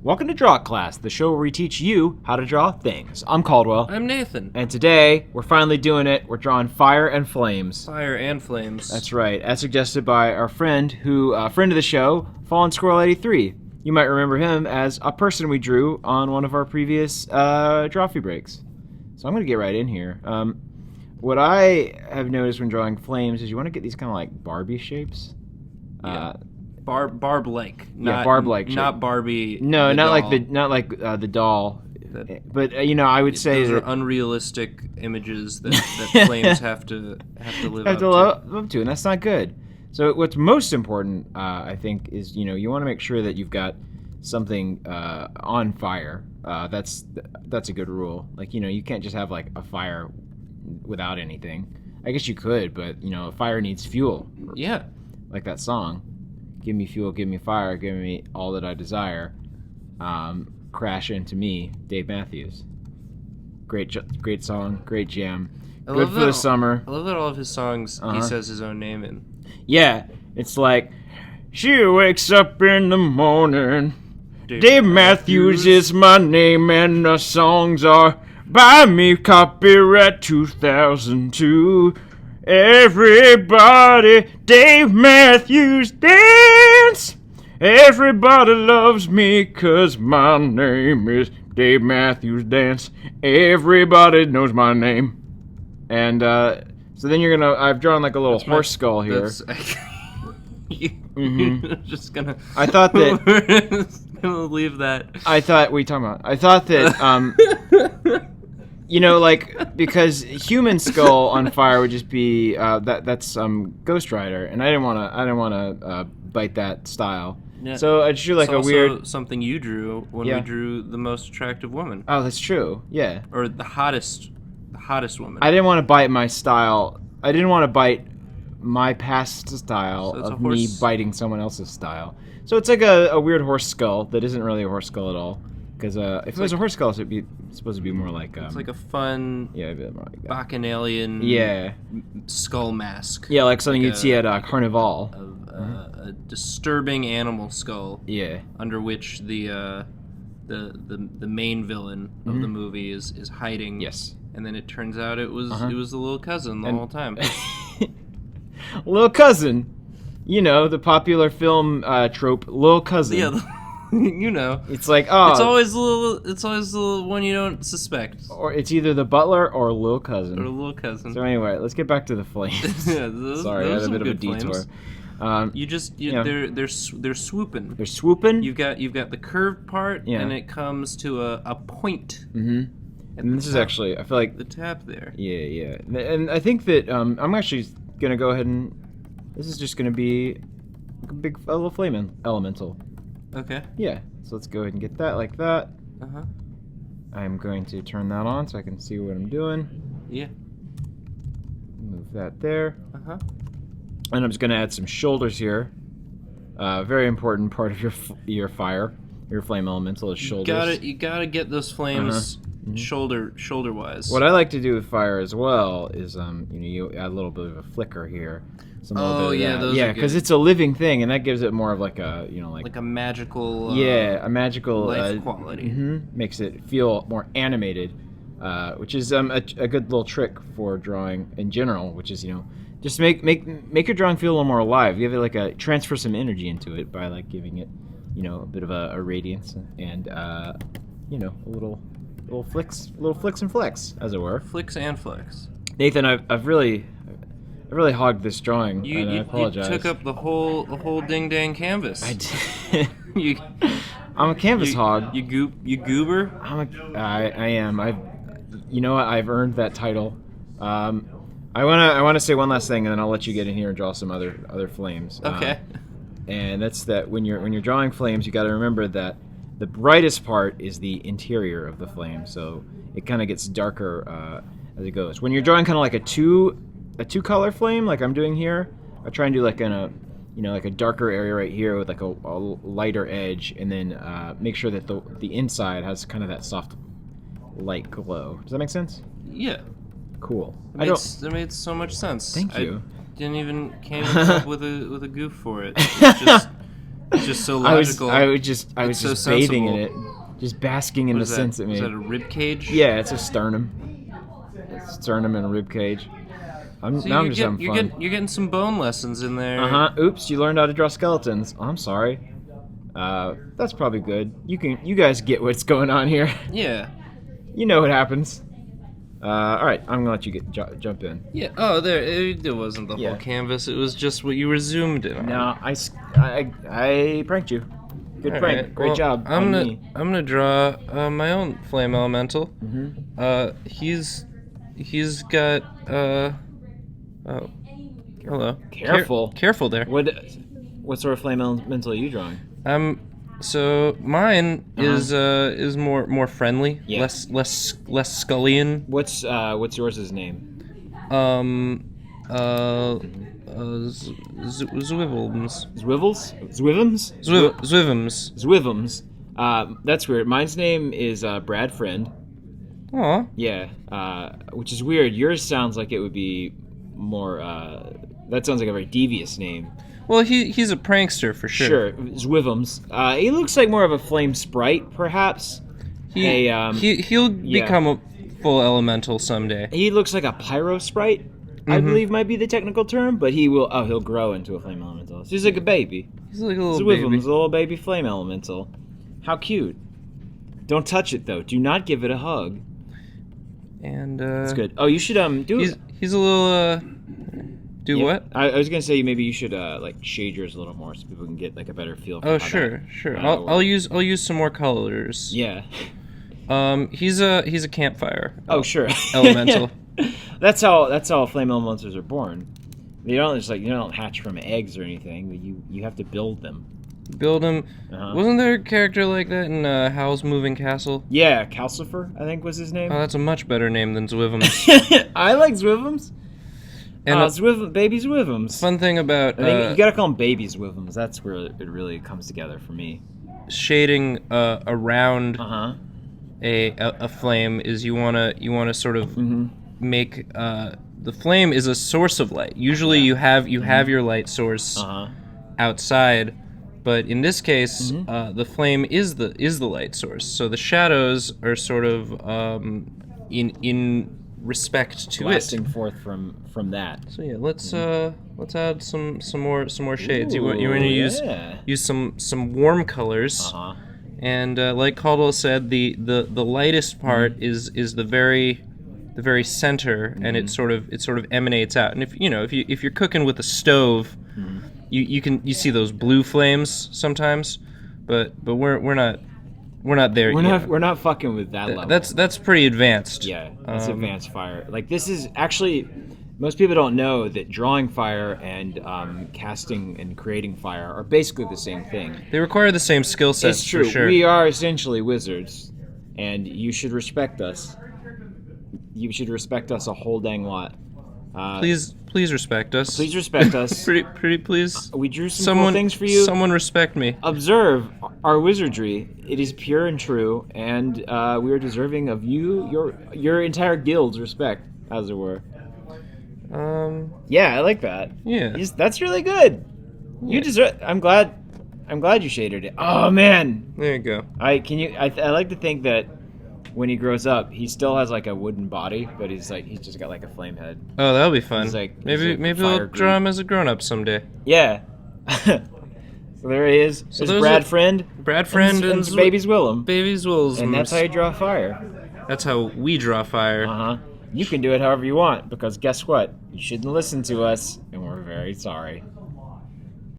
Welcome to Draw Class, the show where we teach you how to draw things. I'm Caldwell. I'm Nathan. And today, we're finally doing it. We're drawing fire and flames. Fire and flames. That's right, as suggested by our friend, friend of the show, Fallen Squirrel 83. You might remember him as a person we drew on one of our previous Drawfee breaks. So I'm going to get right in here. What I have noticed when drawing flames is you want to get these kind of like Barbie shapes. Yeah. Barb-like. Yeah, barb-like. Not Barbie. No, not doll. like the doll. But I would say those that are unrealistic images that flames have to live up to, and that's not good. So what's most important, I think, is you want to make sure that you've got something on fire. That's a good rule. Like you can't just have like a fire without anything. I guess you could, but a fire needs fuel. Yeah. Like that song. Give me fuel, give me fire, give me all that I desire. Crash into me, Dave Matthews. Great song, great jam. Good for the summer. I love that all of his songs he says his own name in. Yeah, it's like, she wakes up in the morning. Dave Matthews is my name, and the songs are by me, copyright 2002. Everybody, Dave Matthews dance. Everybody loves me 'cause my name is Dave Matthews dance. Everybody knows my name. And so then I've drawn like a little horse skull here. You're just gonna. I thought that. We're just gonna leave that. What are you talking about? I thought that. Because human skull on fire would just be that's Ghost Rider, and I didn't want to bite that style. Yeah. So I drew like it's a weird something you drew when we drew the most attractive woman. Oh, that's true. Yeah. Or the hottest woman. I didn't want to bite my style. I didn't want to bite my past style of me biting someone else's style. So it's like a weird horse skull that isn't really a horse skull at all. Because if it was a horse skull, it'd be supposed to be more like it's like a fun, a bit more like bacchanalian, skull mask. Yeah, like something you'd see at Carnival. A disturbing animal skull. Yeah. Under which the main villain of the movie is hiding. Yes. And then it turns out it was the little cousin the whole time. Little cousin, the popular film trope, little cousin. Yeah. It's like it's always the little one you don't suspect, or it's either the butler or little cousin. So anyway, let's get back to the flames. Sorry, I had a bit of a detour. They're swooping. They're swooping. You've got the curved part, and it comes to a point. Mm-hmm. And this is actually, I feel like the tap there. Yeah. And I think that I'm actually gonna go ahead and this is just gonna be a little flame elemental. Okay. Yeah, so let's go ahead and get that like that. Uh-huh. I'm going to turn that on so I can see what I'm doing. Yeah. Move that there. Uh-huh. And I'm just going to add some shoulders here. Very important part of your flame elemental is shoulders. You gotta get those flames shoulder-wise. What I like to do with fire as well is you add a little bit of a flicker here. Those are good. Because it's a living thing, and that gives it more of like a like a magical a magical life quality. Makes it feel more animated, which is a good little trick for drawing in general. Which is just make your drawing feel a little more alive. Give it transfer some energy into it by giving it a bit of a radiance and a little flicks and flex, as it were. Flicks and flex. Nathan, I've really hogged this drawing, and I apologize. You took up the whole ding dang canvas. I did. I'm a canvas hog. You goober. I am. I've earned that title. I wanna say one last thing, and then I'll let you get in here and draw some other flames. Okay. And that's that when you're drawing flames, you got to remember that the brightest part is the interior of the flame, so it kind of gets darker as it goes. When you're drawing kind of like a two-color flame, like I'm doing here, I try and do like a darker area right here with like a lighter edge, and then make sure that the inside has kind of that soft light glow. Does that make sense? Yeah. Cool. That made so much sense. Thank you. Can't even come up with a goof for it. It's just It's just so I was logical. I was so just bathing in sensible. it, just basking in What the is that? sense it Is made. that a rib cage? Yeah, it's a sternum. It's sternum and a rib cage. So Now I'm just having fun. You're getting some bone lessons in there. Oops, you learned how to draw skeletons. Oh, I'm sorry. That's probably good. You guys get what's going on here. Yeah. You know what happens. All right, I'm gonna let you jump in. Yeah. Oh, there. It wasn't the Yeah. whole canvas. It was just what you were zoomed in on. No, I pranked you. Good All prank. right, Great well, job. I'm on me. gonna draw my own flame elemental. Mm-hmm. He's got oh, hello. Careful. Careful there. What sort of flame elemental are you drawing? So mine is more friendly, Yeah. less Scullian. What's yours' name? Zwivels. Zwivels? Zwivims? Zwivums. Zwivims. That's weird. Mine's name is Brad Friend. Aw. Yeah. Which is weird. Yours sounds like it would be more. That sounds like a very devious name. Well, he's a prankster for sure. Sure. Zwivims. He looks like more of a flame sprite, perhaps. He'll become a full elemental someday. He looks like a pyro sprite. I believe might be the technical term, but he'll grow into a flame elemental. So he's like a baby. He's like a little Zwivim's baby. a little baby flame elemental. How cute. Don't touch it though. Do not give it a hug. And That's good. Oh, you should do. He's a little Do yeah. what? I was gonna say maybe you should like shade yours a little more so people can get like a better feel. For Oh, how sure. I'll use some more colors. Yeah. He's a campfire. Oh, sure. Elemental. That's how flame elementals are born. They don't just you don't hatch from eggs or anything. You have to build them. Build them. Uh-huh. Wasn't there a character like that in Howl's Moving Castle? Yeah, Calcifer, I think was his name. Oh, that's a much better name than Zwivums. I like Zwivims. And baby Zwivims. Fun thing about I think you gotta call them baby Zwivims. That's where it really comes together for me. Shading around Uh-huh. a flame is you wanna sort of Mm-hmm. make the flame is a source of light. Usually you have your light source Uh-huh. outside, but in this case Mm-hmm. the flame is the light source. So the shadows are sort of in respect to Blasting it. forth from that. So yeah, let's add some more shades. You want Ooh, to use some warm colors. Uh-huh. And like Caldwell said, the lightest part is the very center, and it sort of emanates out. And if you're cooking with a stove, you see those blue flames sometimes, but we're not there yet. We're not fucking with that level. That's pretty advanced. Yeah, it's advanced fire. Like this is actually, most people don't know that drawing fire and casting and creating fire are basically the same thing. They require the same skill sets. It's true. For sure. We are essentially wizards, and you should respect us. You should respect us a whole dang lot. Please respect us. Please respect us. pretty please. We drew some cool things for you. Someone respect me. Observe our wizardry. It is pure and true, and we are deserving of your entire guild's respect, as it were. Yeah, I like that. Yeah. That's really good. You deserve. I'm glad you shaded it. Oh man. There you go. I like to think that when he grows up, he still has like a wooden body, but he's just got like a flame head. Oh, that'll be fun. Maybe we'll draw him as a grown-up someday. Yeah. So there he is. So There's Brad Friend. Brad Friend and Baby's Willem. Baby's Wills. And that's how you draw fire. That's how we draw fire. You can do it however you want, because guess what? You shouldn't listen to us, and we're very sorry.